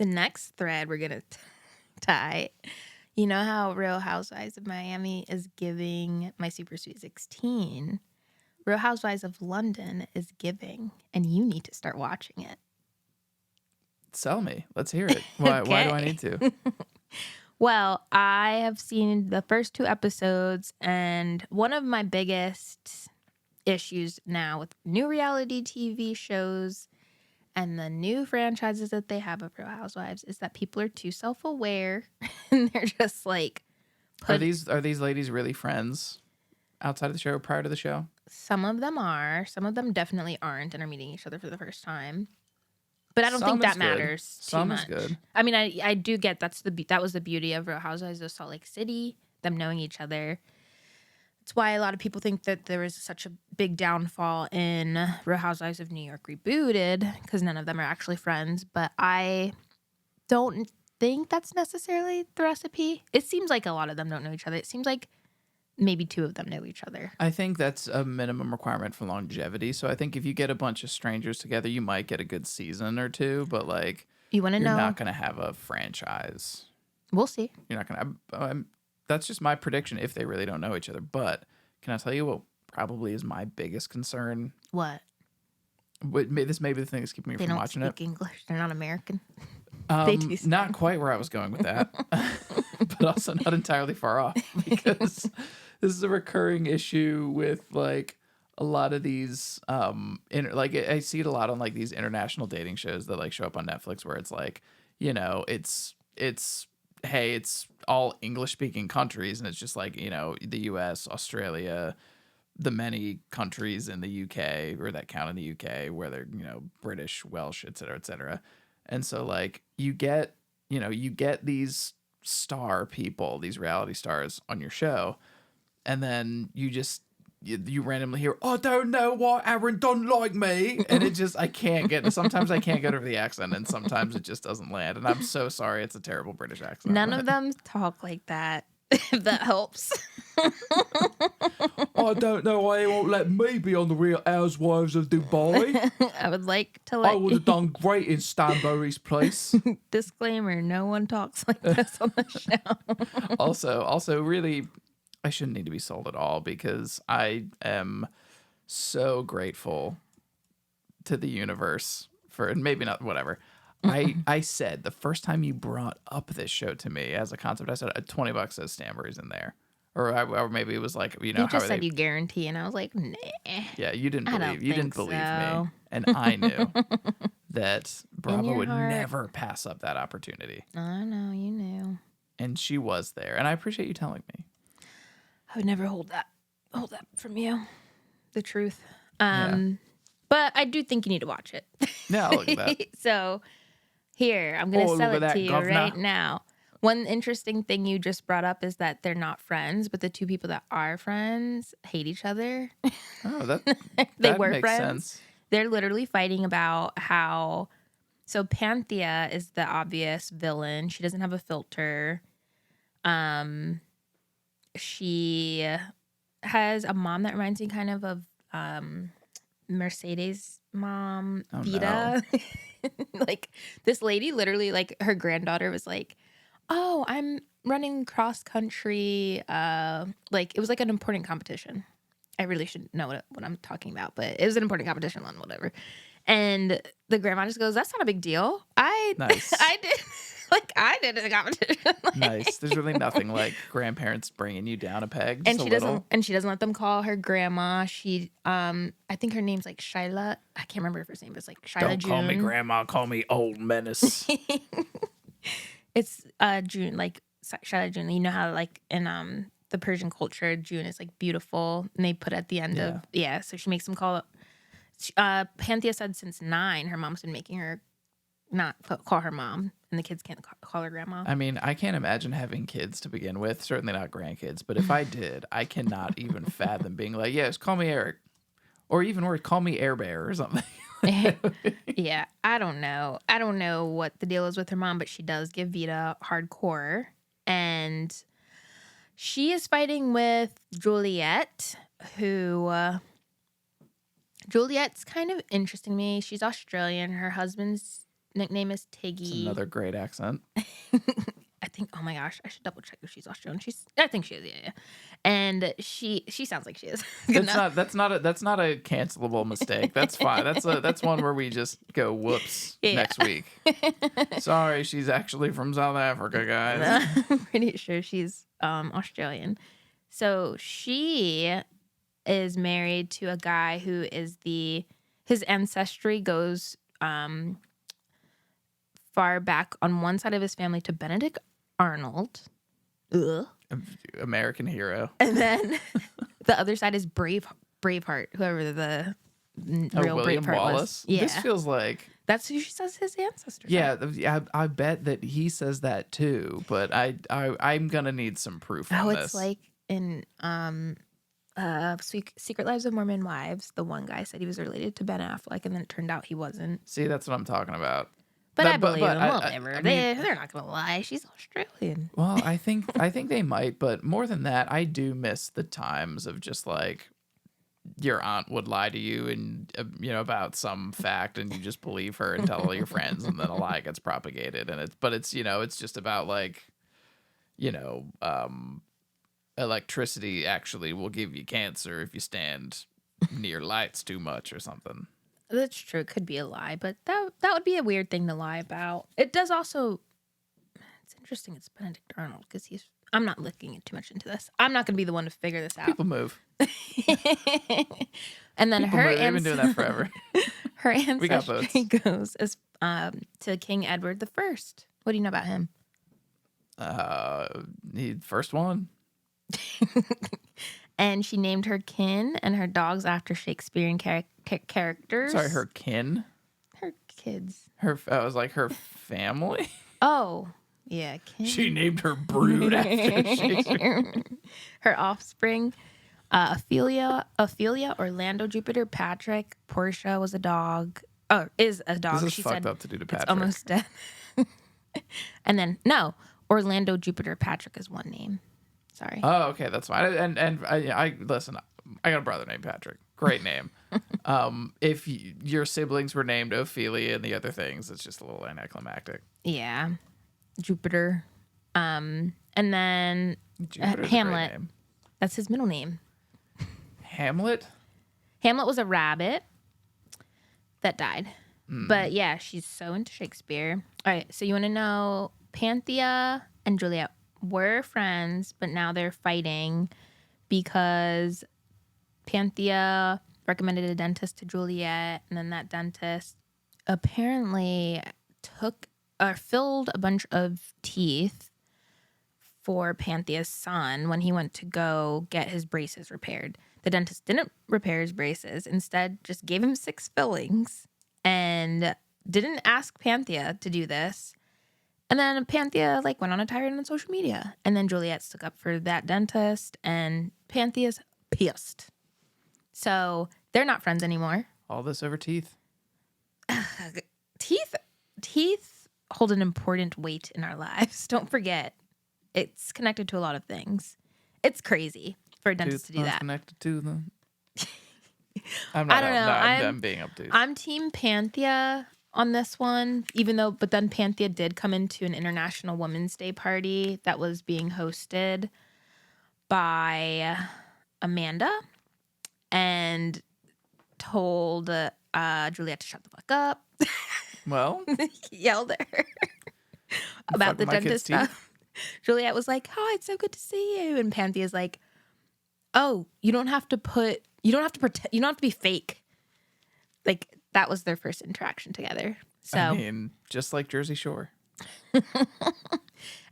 The next thread we're going to tie. You know how Real Housewives of Miami is giving My Super Sweet 16? Real Housewives of London is giving, and you need to start watching it. Sell me. Let's hear it. Why do I need to? Well, I have seen the first 2 episodes, and one of my biggest issues now with new reality TV shows and the new franchises that they have of Real Housewives is that people are too self-aware and they're just like Are these ladies really friends outside of the show, prior to the show? Some of them are, some of them definitely aren't and are meeting each other for the first time. But I don't Some think that is good. matters too Some much. is good. I mean, I do get that was the beauty of Real Housewives of Salt Lake City, them knowing each other. That's why a lot of people think that there was such a big downfall in Real Housewives of New York Rebooted, because none of them are actually friends. But I don't think that's necessarily the recipe. It seems like a lot of them don't know each other. It seems like maybe 2 of them know each other. I think that's a minimum requirement for longevity. So I think if you get a bunch of strangers together, you might get a good season or 2. But like, You want to know? You're not going to have a franchise. We'll see. You're not going to. That's just my prediction if they really don't know each other. But can I tell you what probably is my biggest concern? What? This may be the thing that's keeping me from watching it. They don't speak English. They're not American. They do not quite where I was going with that, but also not entirely far off, because this is a recurring issue with like a lot of these I see it a lot on like these international dating shows that like show up on Netflix, where it's like, you know, it's hey, it's all English speaking countries, and it's just like, you know, the US, Australia, the many countries in the UK or that count in the UK where they're, you know, British, Welsh, et cetera, et cetera. And so like you get these star people, these reality stars on your show, and then you randomly hear, "I don't know why Aaron don't like me," and it just, sometimes I can't get over the accent, and sometimes it just doesn't land, and I'm so sorry, it's a terrible British accent. None of them talk like that. If that helps. I don't know why he won't let me be on the Real Housewives of Dubai. I would like to I would have done great in Stanbury's place. Disclaimer, no one talks like this on the show. Also, really, I shouldn't need to be sold at all, because I am so grateful to the universe for, and maybe not, whatever. I said the first time you brought up this show to me as a concept, I said $20 says Stanbury's in there. Or maybe it was like, you know, you just said you guarantee, and I was like, nah. Yeah, you didn't believe so. me, and I knew that Bravo would never pass up that opportunity. I know, you knew, and she was there, and I appreciate you telling me. I would never hold that from you, the truth. But I do think you need to watch it. Yeah, I'll look at that. So here, I'm gonna sell it to you right now. One interesting thing you just brought up is that they're not friends, but the 2 people that are friends hate each other. Oh, that they that were makes friends. Sense. They're literally fighting about how. So Panthea is the obvious villain. She doesn't have a filter. She has a mom that reminds me kind of Mercedes' mom, Vita. No. Like, this lady literally, like, her granddaughter was like, "Oh, I'm running cross country." Like, it was like an important competition. I really should know what I'm talking about, but it was an important competition on whatever. And the grandma just goes, "That's not a big deal. Nice. I did a competition." Nice. There's really nothing like grandparents bringing you down a peg. Just And she doesn't let them call her grandma. She I think her name's like Shyla. I can't remember her first name, but it's like Shyla. Don't June. Call me grandma, call me old menace. It's June, like Shyla June. You know how like in the Persian culture, June is like beautiful, and they put at the end of so she makes them call it. Panthea said since 9, her mom's been making her not call her mom, and the kids can't call her grandma. I mean, I can't imagine having kids to begin with, certainly not grandkids, but if I did, I cannot even fathom being like, yes, call me Eric, or even worse, call me Air Bear or something. Yeah, I don't know what the deal is with her mom, but she does give Vita hardcore, and she is fighting with Juliet, who Juliet's kind of interesting to me. She's Australian. Her husband's nickname is It's Tiggy. another great accent. I think. Oh my gosh, I should double check if she's Australian. I think she is. Yeah. And she sounds like she is. That's not a cancelable mistake. That's fine. That's one where we just go whoops next week. Sorry, she's actually from South Africa, guys. I'm pretty sure she's Australian. So she is married to a guy who is his ancestry goes far back on one side of his family to Benedict Arnold. Ugh. American hero. And then the other side is Braveheart, whoever the real William Braveheart Wallace. was. Yeah. This feels like that's who she says his ancestors. Yeah, I bet that he says that too, but I'm gonna need some proof on this. It's like in Secret Lives of Mormon Wives, the one guy said he was related to Ben Affleck, and then it turned out he wasn't. See, that's what I'm talking about. But I believe them. Whatever. They're not gonna lie. She's Australian. Well, I think they might, but more than that, I do miss the times of just like your aunt would lie to you and about some fact, and you just believe her and tell all your friends, and then a lie gets propagated, and it's just about like electricity actually will give you cancer if you stand near lights too much or something. That's true. It could be a lie, but that would be a weird thing to lie about. It does also. It's interesting. It's Benedict Arnold because I'm not looking too much into this. I'm not going to be the one to figure this out. People move. And then People move. They've been doing that forever. Her ancestry goes as to King Edward I. What do you know about him? He first one. And she named her kin and her dogs after Shakespearean characters. Sorry, her kin? Her kids. I was like, her family? Oh, yeah, kin. She named her brood after Shakespeare. Her offspring, Ophelia, Orlando, Jupiter, Patrick, Portia was a dog. Oh, is a dog. This is she fucked said up to do to Patrick. It's almost dead. And then, no, Orlando, Jupiter, Patrick is one name. Sorry. Oh, okay, that's fine. And I listen. I got a brother named Patrick. Great name. If your siblings were named Ophelia and the other things, it's just a little anticlimactic. Yeah, Jupiter. And then Hamlet. That's his middle name. Hamlet. Hamlet was a rabbit that died. But yeah, she's so into Shakespeare. All right, so you want to know Panthea and Juliet were friends, but now they're fighting because Panthea recommended a dentist to Juliet, and then that dentist apparently filled a bunch of teeth for Panthea's son when he went to go get his braces repaired. The dentist didn't repair his braces, instead just gave him 6 fillings and didn't ask Panthea to do this. And then Panthea went on a tirade on social media. And then Juliet stuck up for that dentist, and Panthea's pissed. So they're not friends anymore. All this over teeth. Teeth hold an important weight in our lives. Don't forget. It's connected to a lot of things. It's crazy for a dentist to do that. Connected to them. I don't know. I'm being obtuse. I'm team Panthea on this one, but then Panthea did come into an International Women's Day party that was being hosted by Amanda and told Juliet to shut the fuck up. Well, yelled at her about the dentist stuff. Juliet was like, "Oh, it's so good to see you," and Panthea's like, "Oh, you don't have to pretend. You don't have to be fake." That was their first interaction together. So I mean, just like Jersey Shore.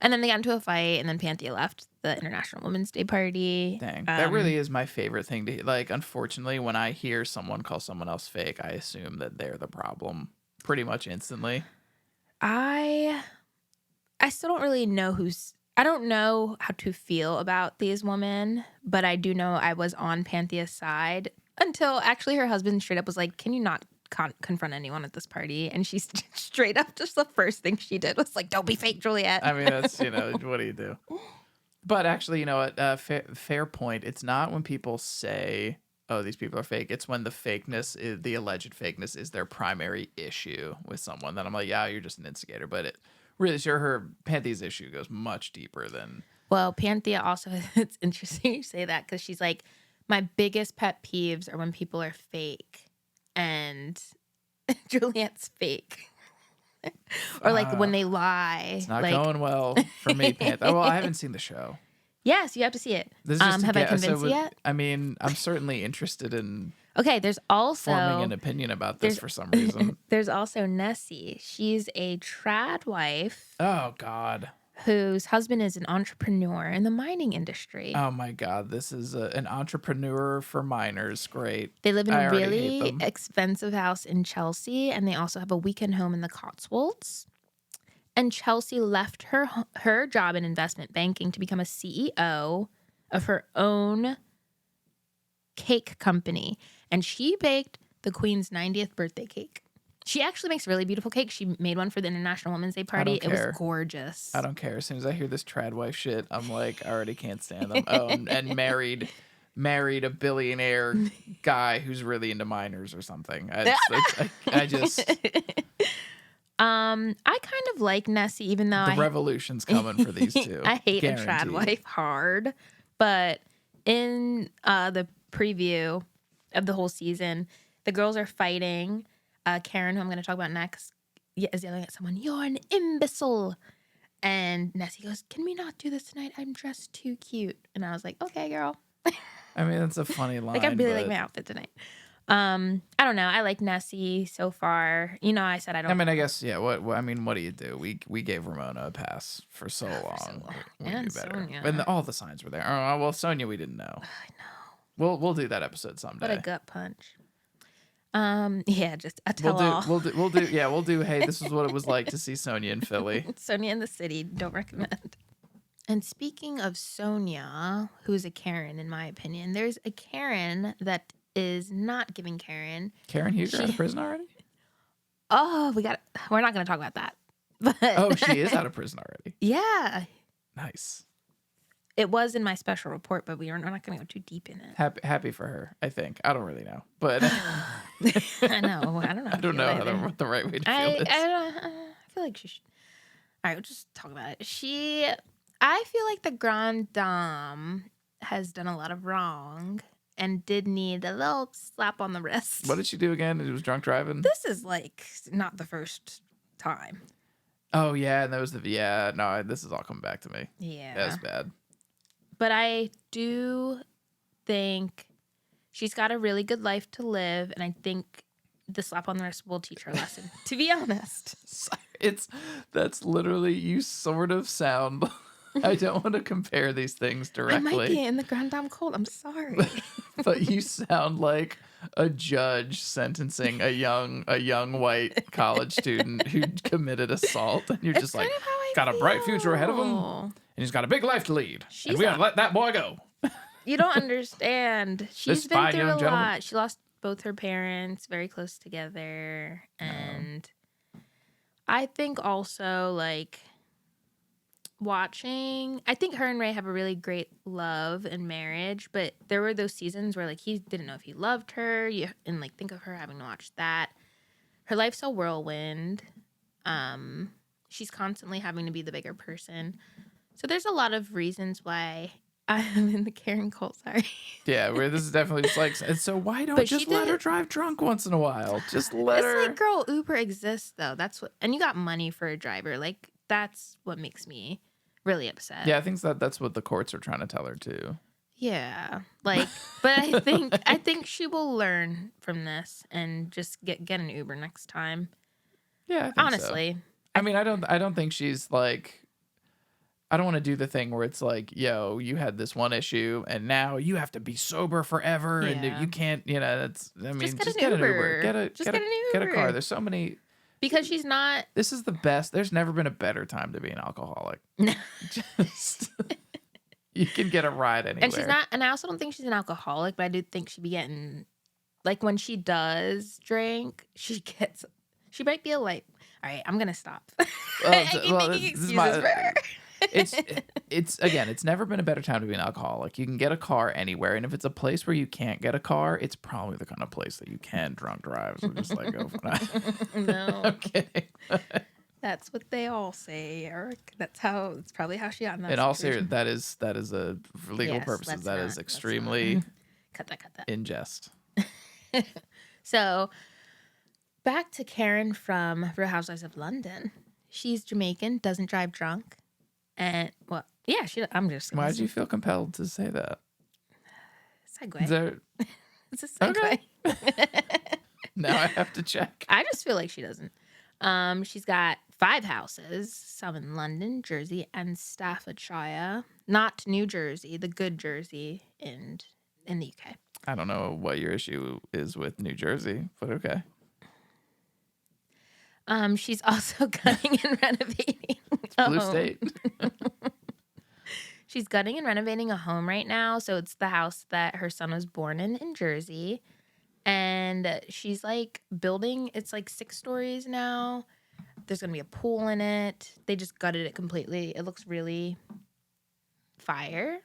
And then they got into a fight, and then Panthea left the International Women's Day party. Dang, that really is my favorite thing to unfortunately, when I hear someone call someone else fake, I assume that they're the problem pretty much instantly. I still don't really know I don't know how to feel about these women, but I do know I was on Panthea's side until actually her husband straight up was like, "Can you not confront anyone at this party?" And she's straight up, just the first thing she did was like, "Don't be fake, Juliet." I mean, that's, what do you do? But actually, you know what? Fair point. It's not when people say oh, these people are fake. It's when the fakeness, the alleged fakeness, is their primary issue with someone. Then I'm like, yeah, you're just an instigator. But it really, sure, her Panthea's issue goes much deeper than. Well, Panthea also, it's interesting you say that because she's like, my biggest pet peeves are when people are fake, and Juliet's fake. Or like when they lie. It's not like, going well for me, Panthea. Well, I haven't seen the show. Yes, you have to see it. This is just have I convinced you yet? I mean, I'm certainly interested in Okay, there's also forming an opinion about this for some reason. There's also Nessie. She's a trad wife. Oh God. Whose husband is an entrepreneur in the mining industry. Oh my God, this is an entrepreneur for miners. Great. They live in a really expensive house in Chelsea, and they also have a weekend home in the Cotswolds. And Chelsea left her job in investment banking to become a CEO of her own cake company. And she baked the Queen's 90th birthday cake. She actually makes really beautiful cakes. She made one for the International Women's Day party. It was gorgeous. I don't care. As soon as I hear this trad wife shit, I'm like, I already can't stand them. Oh, and married a billionaire guy who's really into miners or something. I just... I kind of like Nessie, even though the revolution's coming for these two. I hate a trad wife hard, but in the preview of the whole season, the girls are fighting. Karen, who I'm going to talk about next, is yelling at someone, "You're an imbecile," and Nessie goes, "Can we not do this tonight? I'm dressed too cute." And I was like, "Okay, girl." I mean, that's a funny line. Like, I really like my outfit tonight. I don't know. I like Nessie so far. You know, I said I don't. I mean, I guess, yeah. What do you do? We gave Ramona a pass for so long. We knew better. Sonia. And all the signs were there. Oh, well, Sonia, we didn't know. I know. We'll do that episode someday. What a gut punch. Yeah, just a tell-all. We'll do. Hey, this is what it was like to see Sonia in Philly. Sonia in the city. Don't recommend. And speaking of Sonia, who is a Karen, in my opinion, there's a Karen that is not giving Karen. Karen Huger out of prison already? Oh, we're not going to talk about that. But oh, she is out of prison already. Yeah. Nice. It was in my special report, but we're not going to go too deep in it. Happy for her, I think. I don't really know, but I know. I don't know. I don't know what the right way to feel this. I feel like she should. All right, we'll just talk about it. I feel like the Grande Dame has done a lot of wrong and did need a little slap on the wrist. What did she do again? It was drunk driving? This is like not the first time. Oh, yeah. And that was no, this is all coming back to me. Yeah. That's bad. But I do think she's got a really good life to live. And I think the slap on the wrist will teach her a lesson, to be honest. That's literally, you sort of sound... I don't want to compare these things directly. I might be in the Grande Dame cult. I'm sorry. But you sound like a judge sentencing a young white college student who committed assault, and you're just like, got a bright future ahead of him, and he's got a big life to lead, and we gotta let that boy go. You don't understand. She's been through a lot. She lost both her parents very close together, and I think also like. I think her and Ray have a really great love and marriage, but there were those seasons where like he didn't know if he loved her, and like think of her having to watch that. Her life's a whirlwind. She's constantly having to be the bigger person. So there's a lot of reasons why I'm in the Karen cult. Sorry. Yeah, where this is definitely just like, so why don't just let her drive drunk once in a while? Just let her. It's like, girl, Uber exists though. That's what, and you got money for a driver. Like that's what makes me really upset. Yeah, I think that's what the courts are trying to tell her too. Yeah, like, but I think she will learn from this and just get an Uber next time. Yeah, I think honestly. So. I mean, I don't think she's like. I don't want to do the thing where it's like, yo, you had this one issue and now you have to be sober forever and you can't. That's. I mean, just get an Uber. Get a car. There's so many. Because she's not. This is the best. There's never been a better time to be an alcoholic. Just you can get a ride anywhere. And she's not. And I also don't think she's an alcoholic, but I do think she'd be getting, like when she does drink, she might be a light. All right, I'm gonna stop. I keep making excuses for her. it's never been a better time to be an alcoholic. You can get a car anywhere, and if it's a place where you can't get a car, it's probably the kind of place that you can drunk drive. So just like go for that. No. I'm kidding. That's what they all say, Eric. That's probably how she got in that In all situation. seriousness, that is a for legal Yes, purposes. let's That not- is let's extremely not. Cut that. in jest. So back to Karen from Real Housewives of London. She's Jamaican, doesn't drive drunk, and well, yeah, I'm just gonna Why did you feel compelled to say that? segue. Is there, It's a segue. Okay. Now I have to check. I just feel like she doesn't. She's got 5 houses, some in London, Jersey, and Staffordshire. Not New Jersey, the good Jersey in the UK. I don't know what your issue is with New Jersey, but okay. She's also gutting and renovating. It's blue state. She's gutting and renovating a home right now. So it's the house that her son was born in Jersey. And she's like building, it's like 6 stories now. There's going to be a pool in it. They just gutted it completely. It looks really fire.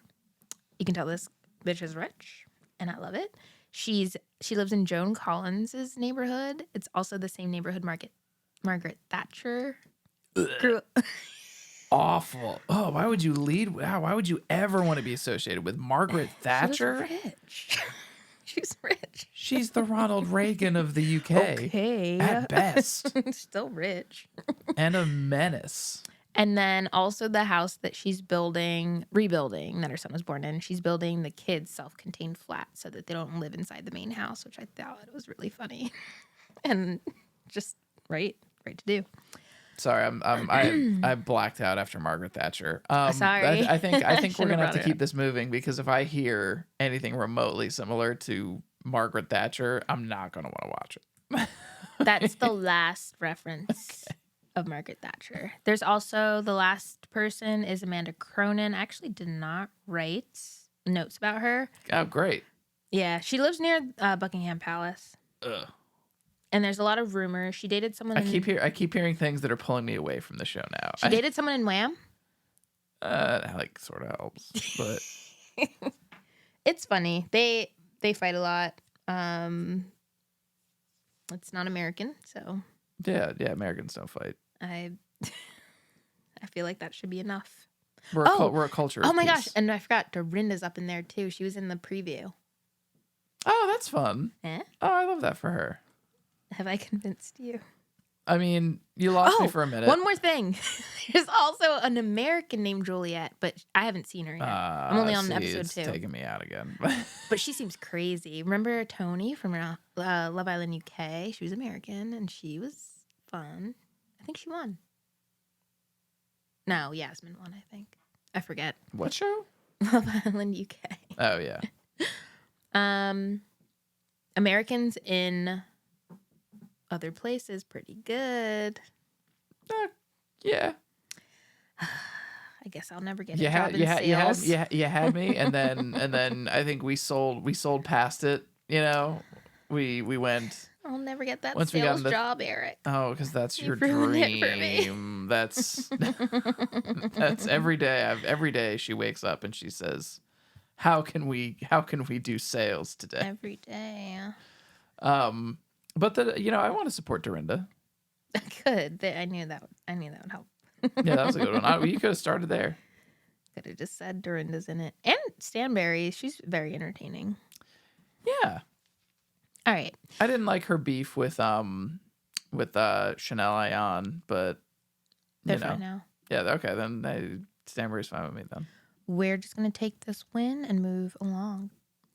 You can tell this bitch is rich, and I love it. She lives in Joan Collins's neighborhood. It's also the same neighborhood Margaret Thatcher grew up. Awful. Oh, why would you why would you ever want to be associated with Margaret Thatcher? She was rich. She's rich. She's the Ronald Reagan of the UK. Okay. At best. Still rich. And a menace. And then also the house that she's rebuilding, that her son was born in, she's building the kids' self-contained flat so that they don't live inside the main house, which I thought was really funny. And just right to do. Sorry, I blacked out after Margaret Thatcher. Sorry. I think we're gonna have to brought it keep up. this moving because if I hear anything remotely similar to Margaret Thatcher, I'm not gonna want to watch it. That's the last reference of Margaret Thatcher. There's also the last person is Amanda Cronin. I actually did not write notes about her. Oh, great. Yeah, she lives near Buckingham Palace. Ugh. And there's a lot of rumors. She dated someone. I keep hearing things that are pulling me away from the show now. She dated someone in Wham. That like sort of helps, but It's funny. They fight a lot. It's not American, so yeah, Americans don't fight. I feel like that should be enough. We're a culture. Oh of my peace. gosh! And I forgot Dorinda's up in there too. She was in the preview. Oh, that's fun. Eh? Oh, I love that for her. Have I convinced you? I mean, you lost me for a minute. One more thing. There's also an American named Juliet, but I haven't seen her yet. I'm only on episode it's 2. taking me out again. But she seems crazy. Remember Tony from Love Island UK? She was American, and she was fun. I think she won. No, Yasmin won, I think. I forget. What show? Love Island UK. Oh, yeah. Americans in other places, pretty good. Yeah. I guess I'll never get a You job had in sales. you had me, and then I think we sold past it. You know, we went. I'll never get that Once we got sales job, Eric. Oh, because that's your ruined it for me. dream. That's every day. Every day she wakes up and she says, "How can we do sales today?" Every day. But I want to support Dorinda. Good. I knew that would help. Yeah, that was a good one. You could have started there. Could have just said Dorinda's in it. And Stanberry, she's very entertaining. Yeah. All right. I didn't like her beef with Chanel Ayan, but They're fine now. Yeah, okay, then Stanberry's fine with me then. We're just going to take this win and move along.